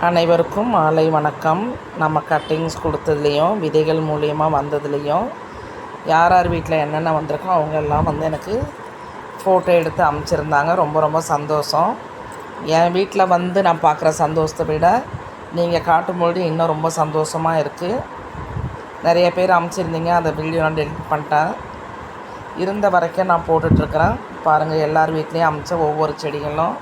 அனைவருக்கும் மாலை வணக்கம். நம்ம கட்டிங்ஸ் கொடுத்ததுலேயும் விதைகள் மூலியமாக வந்ததுலேயும் யார் யார் வீட்டில் என்னென்ன வந்திருக்கோ அவங்க எல்லாம் வந்து எனக்கு ஃபோட்டோ எடுத்து அனுப்பிச்சிருந்தாங்க. ரொம்ப ரொம்ப சந்தோஷம். என் வீட்டில் வந்து நான் பார்க்குற சந்தோஷத்தை விட நீங்கள் காட்டும்பொழுது இன்னும் ரொம்ப சந்தோஷமாக இருக்குது. நிறைய பேர் அனுப்பிச்சிருந்தீங்க, அந்த வீடியோ நான் டெலிட் பண்ணிட்டேன். இருந்த வரைக்கும் நான் போட்டுட்ருக்குறேன். பாருங்கள், எல்லார் வீட்லேயும் அனுப்பிச்ச ஒவ்வொரு செடிகளும்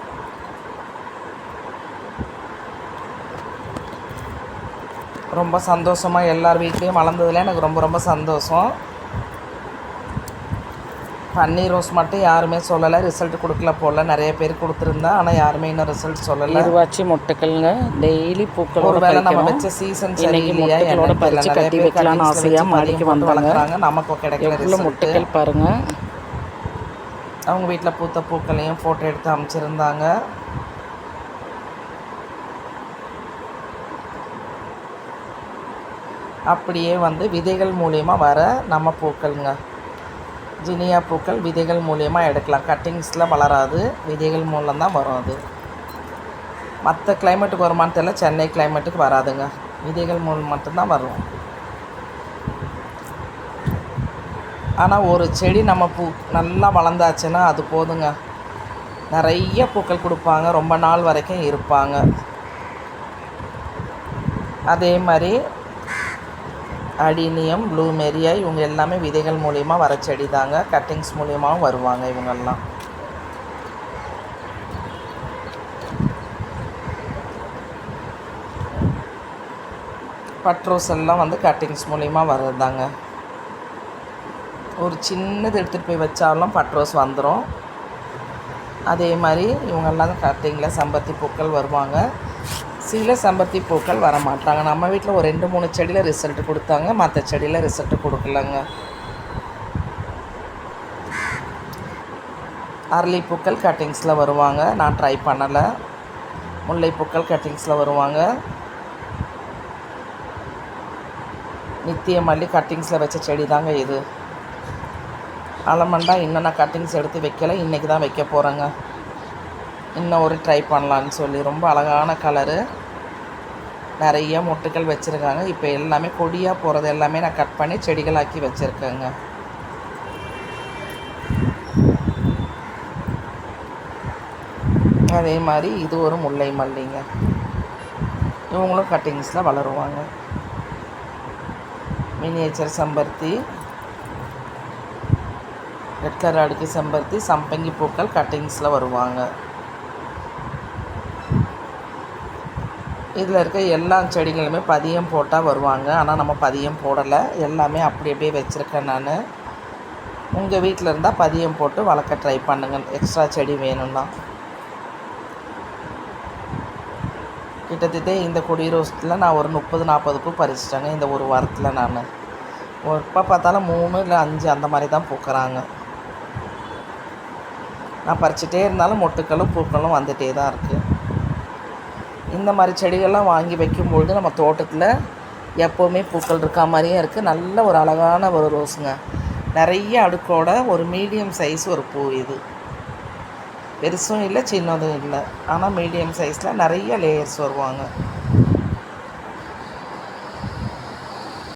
ரொம்ப சந்தோஷமாக எல்லார் வீட்லேயும் வளர்ந்ததில் எனக்கு ரொம்ப ரொம்ப சந்தோஷம். பன்னீர் ரோஸ் மட்டும் யாருமே சொல்லலை, ரிசல்ட் கொடுக்கல போல். நிறைய பேர் கொடுத்துருந்தா, ஆனால் யாருமே இன்னும் ரிசல்ட் சொல்லலை. இருவாச்சி மொட்டுக்கள்ங்க, டெய்லி பூக்களோட ஒரு வேளை நம்ம வச்ச சீசன் சரியில்லையா, என்னோட பறிச்சு கட்டி வைக்கலாம்னு ஆசையாக மலைக்கு வளர்க்குறாங்க. நமக்கு கிடைக்கல ரிசல்ட். மொட்டுக்கள் பாருங்கள். அவங்க வீட்டில் பூத்த பூக்களையும் ஃபோட்டோ எடுத்து அமைச்சிருந்தாங்க. அப்படியே வந்து விதைகள் மூலியமாக வர நம்ம பூக்கள்ங்க, ஜினியா பூக்கள் விதைகள் மூலியமாக எடுக்கலாம். கட்டிங்ஸில் வளராது, விதைகள் மூலம்தான் வரும். அது மற்ற கிளைமேட்டுக்கு வருமானு தெரியல, சென்னை கிளைமேட்டுக்கு வராதுங்க. விதைகள் மூலம் மட்டும்தான் வரும். ஆனால் ஒரு செடி நம்ம பூ நல்லா வளர்ந்தாச்சுன்னா அது போதுங்க. நிறைய பூக்கள் கொடுப்பாங்க, ரொம்ப நாள் வரைக்கும் இருப்பாங்க. அதே மாதிரி அடினியம், ப்ளூமெரியா இவங்க எல்லாமே விதைகள் மூலிமா வர செடி தாங்க. கட்டிங்ஸ் மூலியமாகவும் வருவாங்க இவங்கெல்லாம். பட்ரோஸ் எல்லாம் வந்து கட்டிங்ஸ் மூலிமா வர்றது தாங்க. ஒரு சின்னது எடுத்துகிட்டு போய் வச்சாலும் பட்ரோஸ் வந்துடும். அதே மாதிரி இவங்கெல்லாம் கட்டிங்கில் செம்பருத்தி பூக்கள் வருவாங்க. சில செம்பருத்தி பூக்கள் வர மாட்டாங்க. நம்ம வீட்டில் ஒரு 2-3 செடியில் ரிசல்ட் கொடுத்தாங்க, மற்ற செடியில் ரிசல்ட் கொடுக்கலங்க. அரளிப்பூக்கள் கட்டிங்ஸில் வருவாங்க, நான் ட்ரை பண்ணலை. முல்லைப்பூக்கள் கட்டிங்ஸில் வருவாங்க. நித்திய மல்லி கட்டிங்ஸில் வச்ச செடி தாங்க இது. அலமண்டா இன்னும் நான் கட்டிங்ஸ் எடுத்து வைக்கலை, இன்றைக்கி தான் வைக்க போகிறேங்க. இன்னும் ஒரு ட்ரை பண்ணலான்னு சொல்லி. ரொம்ப அழகான கலரு, நிறைய மொட்டுக்கள் வச்சுருக்காங்க. இப்போ எல்லாமே கொடியாக போகிறது எல்லாமே நான் கட் பண்ணி செடிகளாக்கி வச்சுருக்கேங்க. அதே மாதிரி இது ஒரு முல்லை மல்லிங்க, இவங்களும் கட்டிங்ஸில் வளருவாங்க. மினியேச்சர் செம்பருத்தி, ரெட் கலர் அடுக்கு செம்பருத்தி, சம்பங்கி பூக்கள் கட்டிங்ஸில் வருவாங்க. இதில் இருக்க எல்லா செடிகளுமே பதியம் போட்டால் வருவாங்க, ஆனால் நம்ம பதியம் போடலை. எல்லாமே அப்படி அப்படியே வச்சுருக்கேன் நான். உங்கள் வீட்டில் இருந்தால் பதியம் போட்டு வளர்க்க ட்ரை பண்ணுங்கள், எக்ஸ்ட்ரா செடி வேணும்னா. கிட்டத்தட்ட இந்த கொடி ரோஸில் நான் ஒரு 30-40 பூ பறிச்சிட்டேங்க இந்த ஒரு வாரத்தில். நான் எப்போ பார்த்தாலும் 3 இல்லை 5 அந்த மாதிரி தான் பூக்கிறாங்க. நான் பறிச்சிட்டே இருந்தாலும் மொட்டுக்களும் பூக்களும் வந்துகிட்டே தான் இருக்குது. இந்த மாதிரி செடிகள்லாம் வாங்கி வைக்கும்பொழுது நம்ம தோட்டத்தில் எப்போவுமே பூக்கள் இருக்கா மாதிரியே இருக்குது. நல்ல ஒரு அழகான ஒரு ரோஸுங்க, நிறைய அடுக்கோட ஒரு மீடியம் சைஸ் ஒரு பூ. இது பெருசும் இல்லை சின்னதும் இல்லை, ஆனால் மீடியம் சைஸில் நிறைய லேயர்ஸ் வருவாங்க.